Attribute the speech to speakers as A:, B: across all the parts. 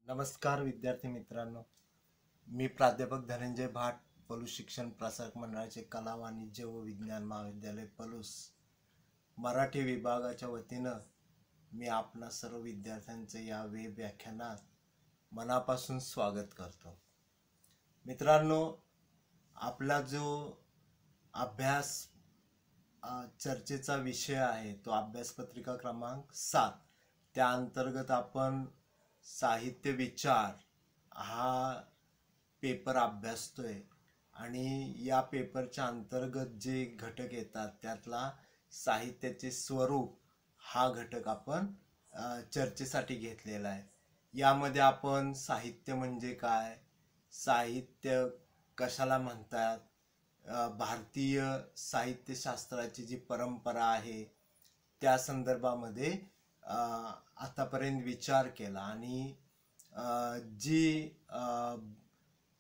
A: नमस्कार विद्यार्थी मित्रांनो, मी प्राध्यापक धनंजय भाट, पलूस शिक्षण प्रसारक मंडळाचे कला वाणिज्य व विज्ञान महाविद्यालय पलूस मराठी विभागाच्या वतीनं मी आपणा सर्व विद्यार्थ्यांचे या वेब व्याख्यानात मनापासून स्वागत करतो। मित्रांनो, आपला जो अभ्यास चर्चेचा विषय आहे तो अभ्यासपत्रिका क्रमांक 7 त्या अंतर्गत आपण साहित्य विचार हा पेपर अभ्यासतोय आणि या पेपरच्या अंतर्गत जे घटक येतात त्यातला साहित्याचे स्वरूप हा घटक आपण चर्चेसाठी घेतलेला आहे। यामध्ये आपण साहित्य म्हणजे काय, साहित्य कशाला म्हणतात, भारतीय साहित्यशास्त्राची जी परंपरा आहे त्या संदर्भामध्ये आतापर्यंत विचार केला आणि जी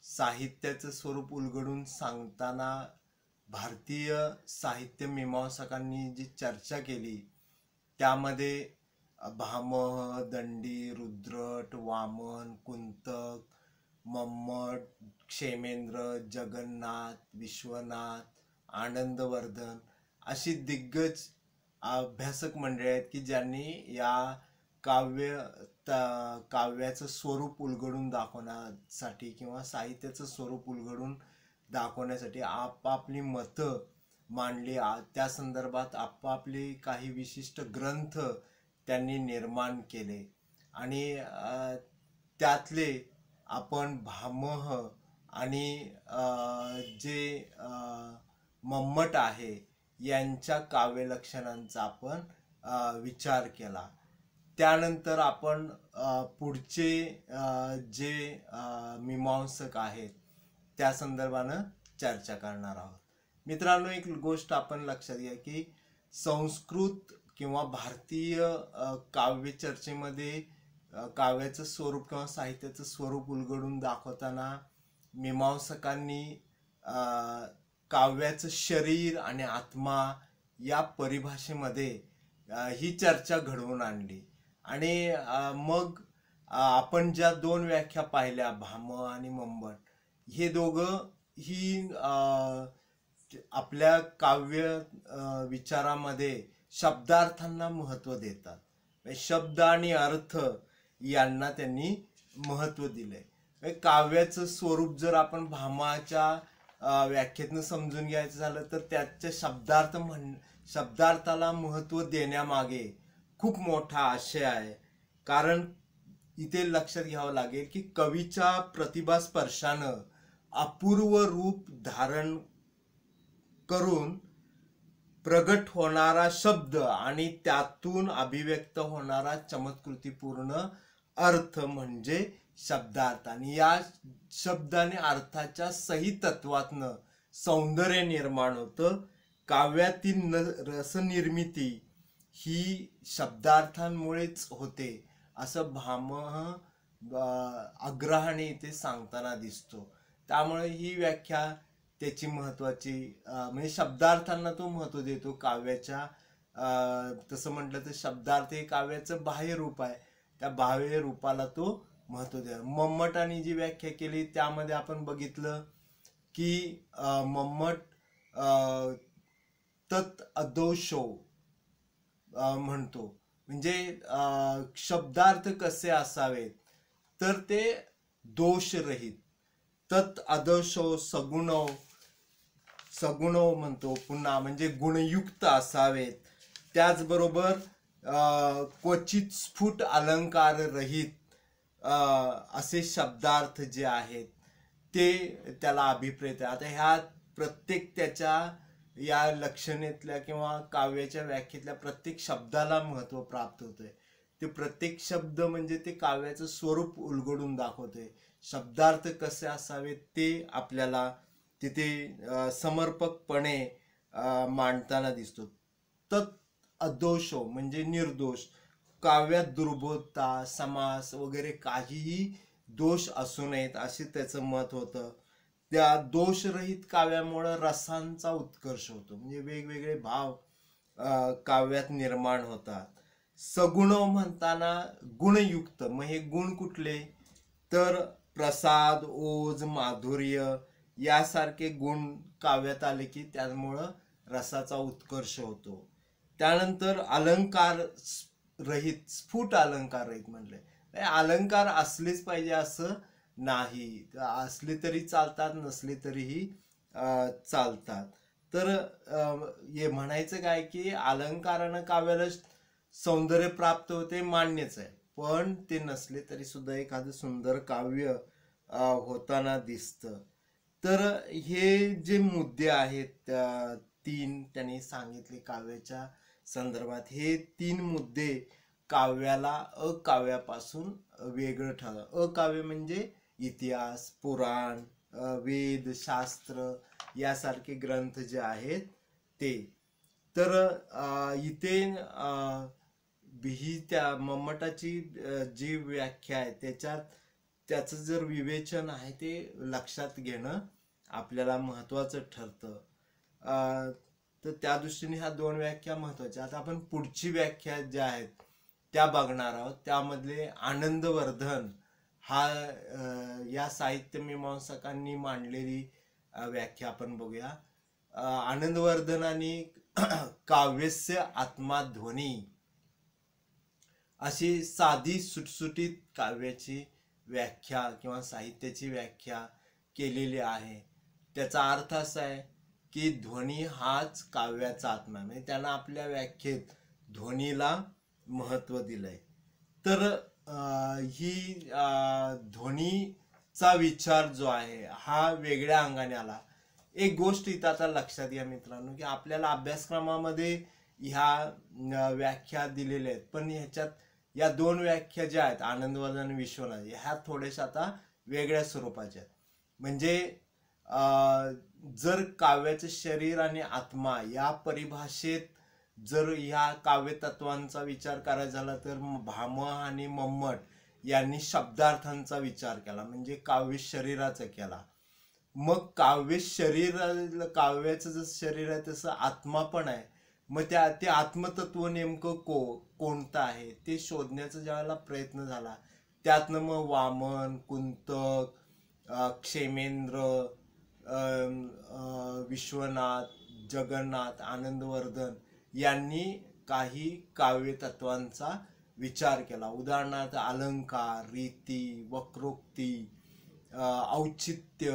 A: साहित्याचं स्वरूप उलगडून सांगताना भारतीय साहित्य मीमांसकांनी जी चर्चा केली त्यामध्ये भामह, दंडी, रुद्रट, वामन, कुंतक, मम्मट, क्षेमेंद्र, जगन्नाथ, विश्वनाथ, आनंदवर्धन अशी दिग्गज अभ्यासक मंडळी आहेत की ज्यांनी या काव्याचं स्वरूप उलगडून दाखवण्यासाठी किंवा साहित्याचं स्वरूप उलगडून दाखवण्यासाठी आपापली मतं मांडली। त्या संदर्भात आपापले काही विशिष्ट ग्रंथ त्यांनी निर्माण केले आणि त्यातले आपण भामह आणि जे मम्मट आहे यांच्या काव्यलक्षणांचा आपण विचार केला। त्यानंतर आपण पुढचे जे मीमांसक आहेत त्या संदर्भानं चर्चा करणार आहोत। मित्रांनो, एक गोष्ट आपण लक्षात घ्या की संस्कृत किंवा भारतीय काव्य चर्चेमध्ये काव्याचं स्वरूप किंवा साहित्याचं स्वरूप उलगडून दाखवताना मीमांसकांनी काव्याचं शरीर आणि आत्मा या परिभाषेमध्ये ही चर्चा घडवून आणली आणि मग आपण ज्या दोन व्याख्या पाहिल्या भामह आणि मम्मट, हे दोघं ही आपल्या काव्य विचारामध्ये शब्दार्थांना महत्त्व देतात। शब्द आणि अर्थ यांना त्यांनी महत्त्व दिले। काव्याचं स्वरूप जर आपण भामहाच्या व्याख्येतनं समजून घ्यायचं झालं तर त्याच्या शब्दार्थाला महत्त्व देण्यामागे खूप मोठा आशय आहे। कारण इथे लक्षात घ्यावं लागेल की कवीच्या प्रतिभा स्पर्शानं अपूर्व रूप धारण करून प्रगट होणारा शब्द आणि त्यातून अभिव्यक्त होणारा चमत्कृतीपूर्ण अर्थ म्हणजे शब्दार्थ, आणि या शब्द आणि अर्थाच्या सही तत्वातनं सौंदर्य निर्माण होतं। काव्यातील रसनिर्मिती ही शब्दार्थांमुळेच होते असं भामह आग्रहाने इथे सांगताना दिसतो। त्यामुळे ही व्याख्या त्याची महत्वाची, म्हणजे शब्दार्थांना तो महत्व देतो काव्याच्या। तसं म्हटलं तर शब्दार्थ हे काव्याचं बाह्य रूप आहे, त्या बाह्य रूपाला तो महत्व द्या। मम्मटाने जी व्याख्या केली त्यामध्ये आपण बघितलं की मम्मट तत् अदोषो म्हणतो, म्हणजे शब्दार्थ कसे असावेत तर ते दोषरहित, तत् अदोषो सगुणो म्हणतो पुन्हा, म्हणजे गुणयुक्त असावेत। त्याचबरोबर क्वचित स्फुट अलंकार रहित असे शब्दार्थ जे आहेत ते त्याला अभिप्रेत आहे। आता ह्या प्रत्येक त्याच्या या लक्षणेतल्या किंवा काव्याच्या व्याख्येतल्या प्रत्येक शब्दाला महत्व प्राप्त होतंय। ते प्रत्येक शब्द म्हणजे ते काव्याचं स्वरूप उलगडून दाखवतोय। शब्दार्थ कसे असावेत ते आपल्याला तिथे समर्पकपणे मांडताना दिसतो। तत् अदोषो म्हणजे निर्दोष, काव्यात दुर्बोधता, समास वगैरे काहीही दोष असू नयेत असे त्याचं मत होतं। त्या दोषरहित काव्यामुळे रसांचा उत्कर्ष होतो, म्हणजे वेगवेगळे भाव काव्यात निर्माण होतात। सगुण म्हणताना गुणयुक्त, मग हे गुण कुठले तर प्रसाद, ओज, माधुर्य यासारखे गुण काव्यात आले की त्यामुळं रसाचा उत्कर्ष होतो. त्यानंतर अलंकार रहित, स्फुट अलंकार रहित म्हणले. अलंकार असलेच पाहिजे असं नाही, असले तरी चालतात, नसले तरीही चालतात. तर हे म्हणायचं काय की अलंकारानं काव्याला सौंदर्य प्राप्त होते, मान्यच आहे, पण ते नसले तरी सुद्धा एखादं सुंदर काव्य होताना दिसतं. तर हे जे मुद्दे आहेत तीन त्यांनी सांगितले काव्याच्या संदर्भात, हे तीन मुद्दे काव्याला अकाव्यापासून वेगळं ठरवतं. अकाव्य म्हणजे इतिहास, पुराण, वेद, शास्त्र यासारखे ग्रंथ जे आहेत ते. तर इथे ही त्या मम्मटाची जी व्याख्या आहे त्याच्यात त्याचं जर विवेचन आहे ते लक्षात घेणं आपल्याला महत्त्वाचं ठरतं. तर त्या दृष्टीने ह्या दोन व्याख्या महत्त्वाच्या. आता आपण पुढची व्याख्या ज्या आहेत त्या बघणार आहोत. त्यामधले आनंदवर्धन हा या साहित्य मीमांसकांनी मांडलेली व्याख्या आपण बघूया. आनंदवर्धनाने काव्यस्य आत्मा ध्वनी अशी साधी सुटसुटीत काव्याची व्याख्या किंवा साहित्याची व्याख्या केलेली आहे. त्याचा अर्थ असा आहे की ध्वनी हाच काव्याचा आत्मा, म्हणजे त्यानं आपल्या व्याख्येत ध्वनीला महत्त्व दिलंय. तर ही ध्वनीचा विचार जो आहे हा वेगळ्या अंगाने आला. एक गोष्ट इथं आता लक्षात घ्या मित्रांनो, की आपल्याला अभ्यासक्रमामध्ये ह्या व्याख्या दिलेल्या आहेत, पण ह्याच्यात या दोन व्याख्या ज्या आहेत आनंदवर्धन आणि विश्वनाथ, ह्या थोड्याशा आता वेगळ्या स्वरूपाच्या आहेत. म्हणजे जर काव्याचे शरीर आणि आत्मा या परिभाषेत जर ह्या काव्य तत्वांचा विचार करायचा झाला तर भामह आणि मम्मट यांनी शब्दार्थांचा विचार केला, म्हणजे काव्य शरीराचा केला. मग काव्य शरीर, काव्याचं जसं शरीर आहे तसं आत्मा पण आहे. मग ते आत्मतत्व नेमकं कोणतं आहे ते शोधण्याचा ज्यावेळेला प्रयत्न झाला, त्यातनं मग वामन, कुंतक, क्षेमेंद्र, विश्वनाथ, जगन्नाथ, आनंदवर्धन यांनी काही काव्य तत्वांचा विचार केला. उदाहरणार्थ अलंकार, रीती, वक्रोक्ती, औचित्य,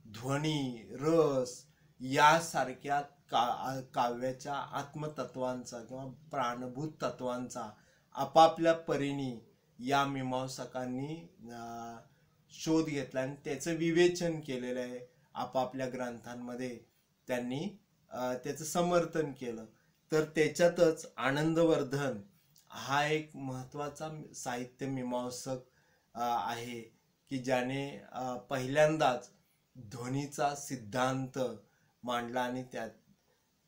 A: ध्वनी, रस यासारख्या काव्याच्या आत्मतत्वांचा किंवा प्राणभूत तत्वांचा आपापल्या परीने या मीमांसकांनी शोध घेतला आणि त्याचं विवेचन केलेलं आहे. आपापल्या ग्रंथांमध्ये त्यांनी त्याचं समर्थन केलं. तर त्याच्यातच आनंदवर्धन हा एक महत्त्वाचा साहित्य मीमांसक आहे की ज्याने पहिल्यांदाच ध्वनीचा सिद्धांत मांडला. आणि त्यात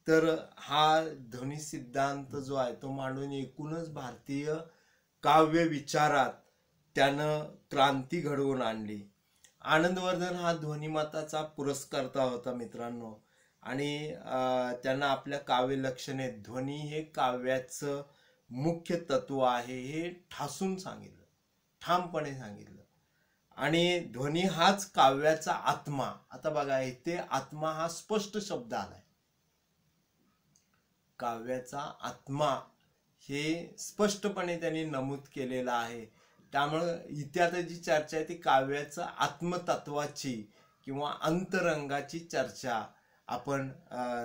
A: तर हा ध्वनी सिद्धांत जो आहे तो मांडून एकूणच भारतीय काव्य विचारात त्यानं क्रांती घडवून आणली. आनंदवर्धन हा ध्वनिमताचा पुरस्कर्ता होता मित्रांनो, आणि त्यांना आपल्या काव्य लक्षणेत ध्वनी हे काव्याचं मुख्य तत्व आहे हे ठासून सांगितलं, ठामपणे सांगितलं. आणि ध्वनी हाच काव्याचा आत्मा. आता बघा इथे आत्मा हा स्पष्ट शब्द आलाय. काव्याचा आत्मा हे स्पष्टपणे त्यांनी नमूद केलेलं आहे. त्यामुळे इथे आता जी चर्चा आहे ती काव्याचं आत्मतत्वाची किंवा अंतरंगाची चर्चा आपण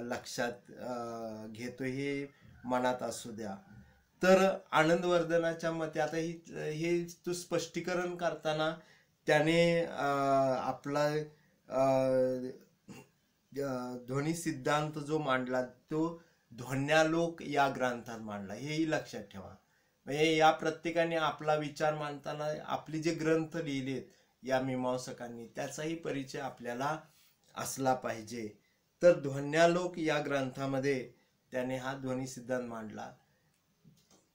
A: लक्षात घेतो, हे मनात असू द्या. तर आनंदवर्धनाच्या मते आता हे तो स्पष्टीकरण करताना त्याने आपला ध्वनी सिद्धांत जो मांडला तो ध्वन्यालोक या ग्रंथात मांडला, हेही लक्षात ठेवा. म्हणजे या प्रत्येकाने आपला विचार मांडताना आपले जे ग्रंथ लिहिलेत या मीमांसकांनी त्याचाही परिचय आपल्याला असला पाहिजे. तर ध्वन्यालोक या ग्रंथामध्ये त्याने हा ध्वनी सिद्धांत मांडला.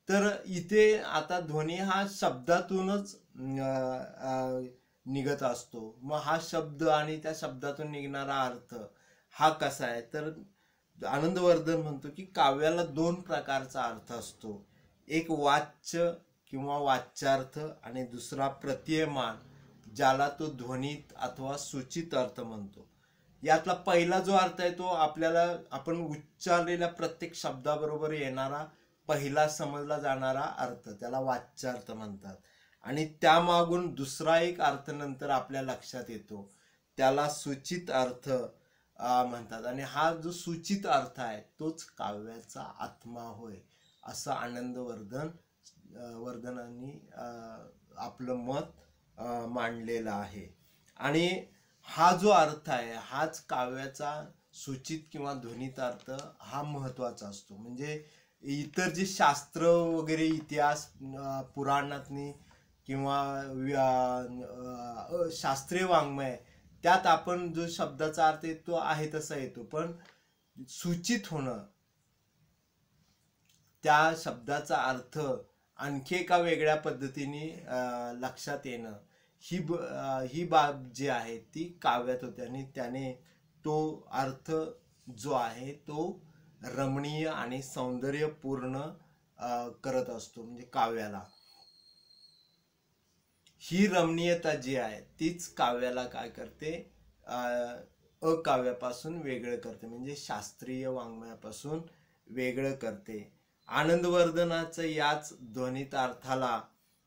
A: तर इथे आता ध्वनी हा शब्दातूनच निघत असतो. मग हा शब्द आणि त्या शब्दातून निघणारा अर्थ हा कसा आहे, तर आनंदवर्धन म्हणतो की काव्याला दोन प्रकारचा अर्थ असतो. एक वाच्य किंवा वाच्यार्थ आणि दुसरा प्रतीयमान ज्याला तो ध्वनित अथवा सूचित अर्थ म्हणतो. यातला पहिला जो अर्थ आहे तो आपल्याला आपण उच्चारलेल्या प्रत्येक शब्दाबरोबर येणारा पहिला समजला जाणारा अर्थ, त्याला वाच्यार्थ म्हणतात. आणि त्यामागून दुसरा एक अर्थ नंतर आपल्या लक्षात येतो, त्याला सूचित अर्थ म्हणतात. आणि हा जो सूचित अर्थ आहे तोच काव्याचा आत्मा होय, असं वर्धनांनी आपलं मत मांडलेलं आहे. आणि हा जो अर्थ आहे हाच काव्याचा सूचित किंवा ध्वनित अर्थ हा महत्वाचा असतो. म्हणजे इतर जे शास्त्र वगैरे इतिहास पुराणातनी किंवा शास्त्रीय वाङ्मय त्यात आपण जो शब्दाचा अर्थ येतो आहे तसा येतो, पण सूचित होणं, त्या शब्दाचा अर्थ आणखी एका वेगळ्या पद्धतीने लक्षात येणं, ही बाब जी आहे ती काव्यात होते. आणि त्याने तो अर्थ जो आहे तो रमणीय आणि सौंदर्यपूर्ण करत असतो. म्हणजे काव्याला ही रमणीयता जी आहे तीच काव्याला काय करते, अकाव्यापासून वेगळं करते, म्हणजे शास्त्रीय वाङ्मयापासून वेगळं करते. आनंदवर्धनाचं याच ध्वनित अर्थाला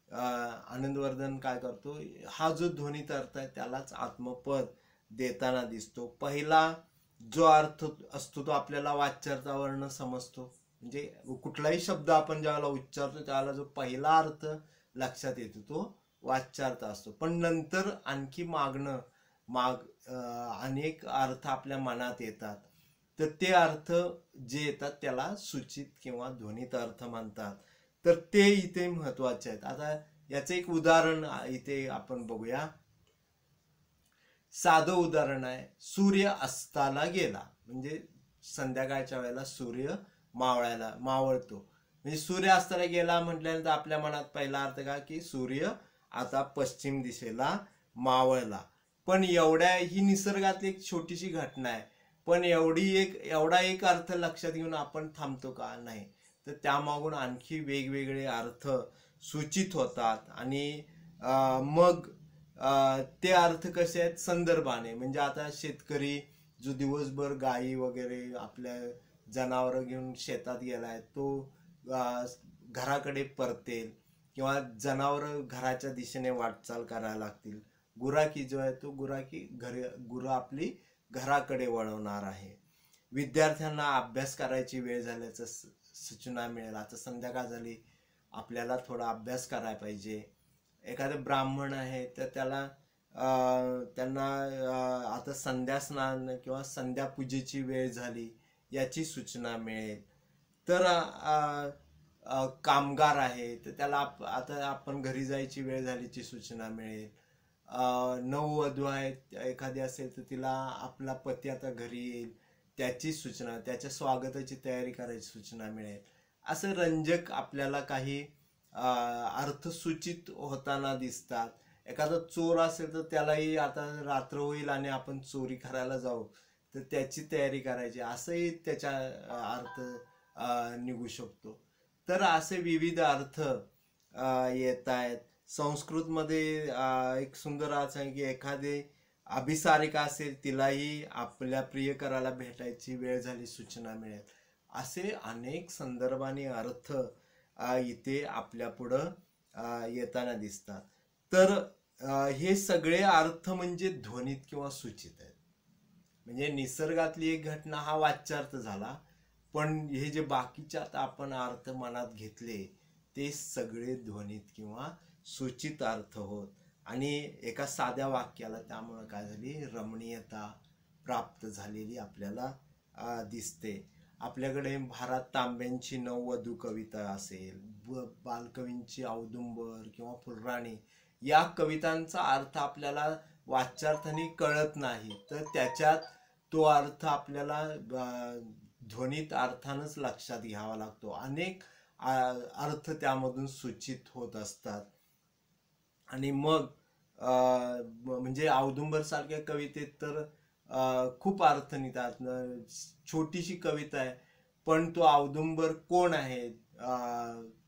A: आनंदवर्धन काय करतो, हा जो ध्वनित अर्थ आहे त्यालाच आत्मपद देताना दिसतो. पहिला जो अर्थ असतो तो आपल्याला वाच्यार्थावरनं समजतो. म्हणजे कुठलाही शब्द आपण ज्यावेळेला उच्चारतो त्यावेळेला जो पहिला अर्थ लक्षात येतो तो वाच्यार्थ असतो. पण नंतर आणखी अनेक अर्थ आपल्या मनात येतात, तर ते अर्थ जे येतात त्याला सूचित किंवा ध्वनित अर्थ म्हणतात. तर ते इथे महत्वाचे आहेत. आता याचं एक उदाहरण इथे आपण बघूया. साधं उदाहरण आहे, सूर्य अस्ताला गेला. म्हणजे संध्याकाळच्या वेळेला सूर्य मावळतो. म्हणजे सूर्य अस्ताला गेला म्हटल्यानंतर आपल्या मनात पहिला अर्थ का, की सूर्य आता पश्चिम दिशेला मावळला. पण ही निसर्गातली एक छोटीशी घटना आहे, पण एवढा एक अर्थ लक्षात घेऊन आपण थांबतो का? नाही. तर त्यामागून आणखी वेगवेगळे अर्थ सूचित होतात. आणि मग ते अर्थ कसे आहेत, संदर्भाने. म्हणजे आता शेतकरी जो दिवसभर गायी वगैरे आपल्या जनावर घेऊन शेतात गेलाय, तो घराकडे परतेल किंवा जनावर घराच्या दिशेने वाटचाल करायला लागतील. गुराखी जो आहे तो गुरं आपली घराकडे वळवणार आहे. विद्यार्थ्यांना अभ्यास करायची वेळ झाल्याचं सूचना मिळेल. आता संध्याकाळ झाली, आपल्याला थोडा अभ्यास करायला पाहिजे. एखादे ब्राह्मण आहे तर त्यांना आता संध्या स्नान किंवा संध्या पूजेची वेळ झाली याची सूचना मिळेल. तर कामगार आहे तर त्याला आता आपण घरी जायची वेळ झाल्याची सूचना मिळेल. नववधू आहे एखादी असेल तर तिला आपला पती आता घरी येईल त्याची सूचना, त्याच्या स्वागताची तयारी करायची सूचना मिळेल. असं रंजक आपल्याला काही अर्थ सूचित होताना दिसतात. एखादा चोर असेल तर त्यालाही आता रात्र होईल आणि आपण चोरी करायला जाऊ, तर त्याची तयारी करायची, असंही त्याच्या अर्थ निघू शकतो. तर असे विविध अर्थ येत आहेत. संस्कृतमध्ये एक सुंदर अर्थ आहे की एखादे अभिसारिका असेल तिलाही आपल्या प्रियकराला भेटायची वेळ झाली सूचना मिळेल. असे अनेक संदर्भाने अर्थ इथे आपल्या पुढं येताना दिसतात. तर हे सगळे अर्थ म्हणजे ध्वनित किंवा सूचित आहेत. म्हणजे निसर्गातली एक घटना हा वाच्यार्थ झाला, पण हे जे बाकीचे आता आपण अर्थ मनात घेतले ते सगळे ध्वनित किंवा सूचित अर्थ होत. आणि एका साध्या वाक्याला त्यामुळे काय झाली, रमणीयता प्राप्त झालेली आपल्याला दिसते. आपल्याकडे भारत तांब्यांची नववधू कविता असेल, बालकवींची औदुंबर किंवा फुलराणी, या कवितांचा अर्थ आपल्याला वाच्यार्थाने कळत नाही, तर त्याच्यात तो अर्थ आपल्याला ध्वनित अर्थानच लक्षात घ्यावा लागतो. अनेक अर्थ त्यामधून सूचित होत असतात. आणि मग म्हणजे औदुंबर सारख्या कवितेत तर खूप अर्थ निघतात. छोटीशी कविता आहे पण तो औदुंबर कोण आहे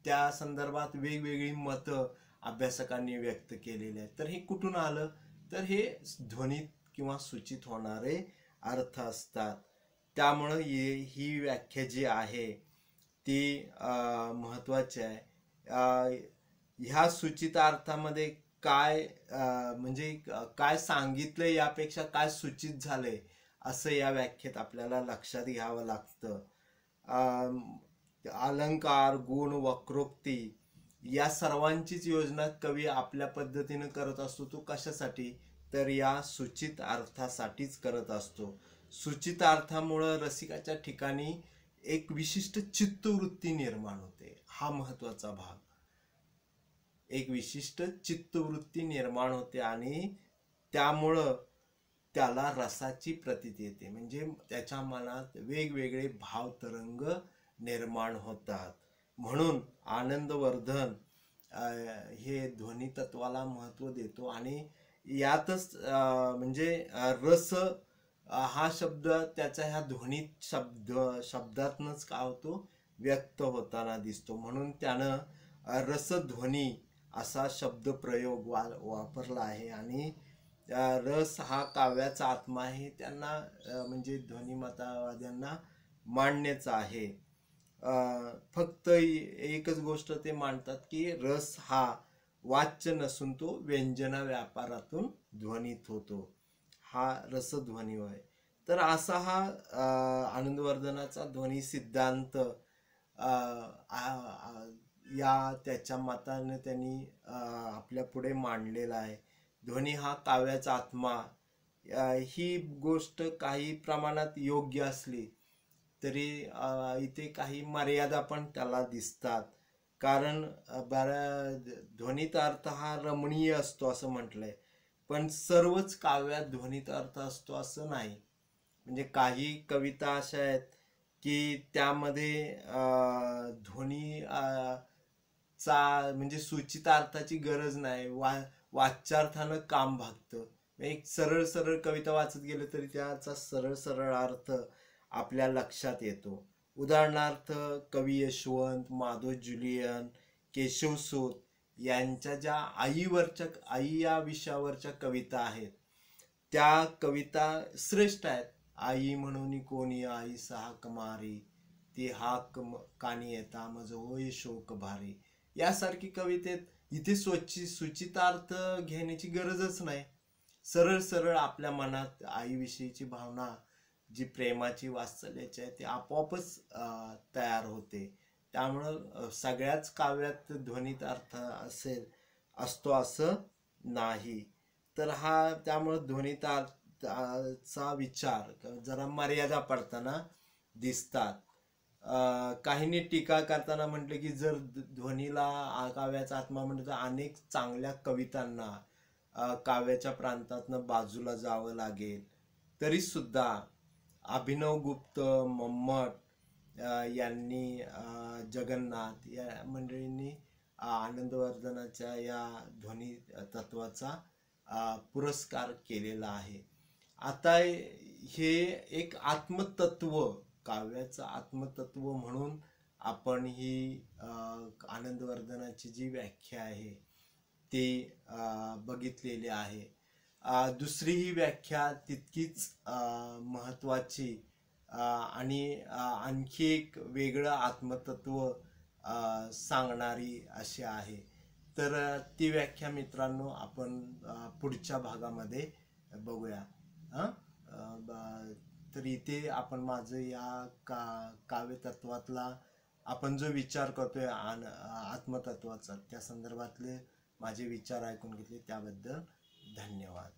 A: त्या संदर्भात वेगवेगळी मतं अभ्यासकांनी व्यक्त केलेले आहेत. तर हे कुठून आलं? तर हे ध्वनीत किंवा सूचित होणारे अर्थ असतात. त्यामुळं ही व्याख्या जी आहे ती महत्त्वाची आहे. ह्या सूचित अर्थामध्ये काय म्हणजे काय सांगितलं यापेक्षा काय सूचित झालंय असं या व्याख्येत आपल्याला लक्षात घ्यावं लागतं. अलंकार, गुण, वक्रोक्ती या सर्वांचीच योजना कवी आपल्या पद्धतीनं करत असतो. तो कशासाठी? तर या सूचित अर्थासाठीच करत असतो. सूचित अर्थामुळं रसिकाच्या ठिकाणी एक विशिष्ट चित्तवृत्ती निर्माण होते. हा महत्वाचा भाग. एक विशिष्ट चित्तवृत्ती निर्माण होते आणि त्यामुळं त्याला रसाची प्रतीती येते. म्हणजे त्याच्या मनात वेगवेगळे भाव तरंग निर्माण होतात. म्हणून आनंदवर्धन हे ध्वनी तत्वाला महत्त्व देतो आणि यातच म्हणजे रस हा शब्द त्याचा ह्या ध्वनीत शब्दातनच का होतो व्यक्त होताना दिसतो. म्हणून त्यानं रसध्वनी असा शब्द प्रयोग वापरला आहे. आणि रस हा काव्याचा आत्मा आहे त्यांना म्हणजे ध्वनिमतवाद्यांना मांडण्याचं आहे. फक्त एकच गोष्ट ते मांडतात की रस हा वाच्य नसून तो व्यंजना व्यापारातून ध्वनित होतो. हा रसध्वनी होय. तर असा हा आनंदवर्धनाचा ध्वनी सिद्धांत या त्याच्या मताने त्यांनी आपल्या पुढे मांडलेला आहे. ध्वनी हा काव्याचा आत्मा ही गोष्ट काही प्रमाणात योग्य असली तरी इथे काही मर्यादा पण त्याला दिसतात. कारण ध्वनीत अर्थ हा रमणीय असतो असं म्हटलंय, पण सर्वच काव्यात ध्वनीत अर्थ असतो असं नाही. म्हणजे काही कविता अशा आहेत की त्यामध्ये ध्वनी चा म्हणजे सूचित अर्थाची गरज नाही, वाच्यार्थानं काम भागतं. एक सरळ सरळ कविता वाचत गेलं तरी त्याचा सरळ सरळ अर्थ आपल्या लक्षात येतो. उदाहरणार्थ कवी यशवंत, माधव जुलियन, केशवसूत यांच्या ज्या आई या विषयावरच्या कविता आहेत त्या कविता श्रेष्ठ आहेत. आई म्हणून कोणी आई सहा कमारी, ती हाक कानी येता मज होय शोक भारी. यासारखी कवितेत इथे सूचितार्थ घेण्याची गरजच नाही. सरळ सरळ आपल्या मनात आईविषयीची भावना जी प्रेमाची वात्सल्याची आहे ती आपोआपच तयार होते. त्यामुळं सगळ्याच काव्यात ध्वनीत अर्थ असतो असं नाही. तर हा त्यामुळं ध्वनीत अर्थाचा विचार जरा मर्यादा पडताना दिसतात. काहींनी टीका करताना म्हटलं की जर ध्वनीला काव्याचा आत्मा म्हटलं तर अनेक चांगल्या कवितांना काव्याच्या प्रांतातनं बाजूला जावं लागेल. तरी सुद्धा अभिनव गुप्त, मम्मट यांनी, जगन्नाथ या मंडळींनी आनंदवर्धनाच्या या ध्वनी तत्वाचा पुरस्कार केलेला आहे. आता हे एक आत्मतत्व, काव्याचं आत्मतत्व म्हणून आपण ही आनंदवर्धनाची जी व्याख्या आहे ती बघितलेली आहे. दुसरी ही व्याख्या तितकीच महत्त्वाची आणि आणखी एक वेगळं आत्मतत्व सांगणारी अशी आहे. तर ती व्याख्या मित्रांनो आपण पुढच्या भागामध्ये बघूया. तर इथे आपण माझं या काव्यतत्वातला आपण जो विचार करतोय आत्मतत्वाचा त्या संदर्भातले माझे विचार ऐकून घेतले त्याबद्दल धन्यवाद.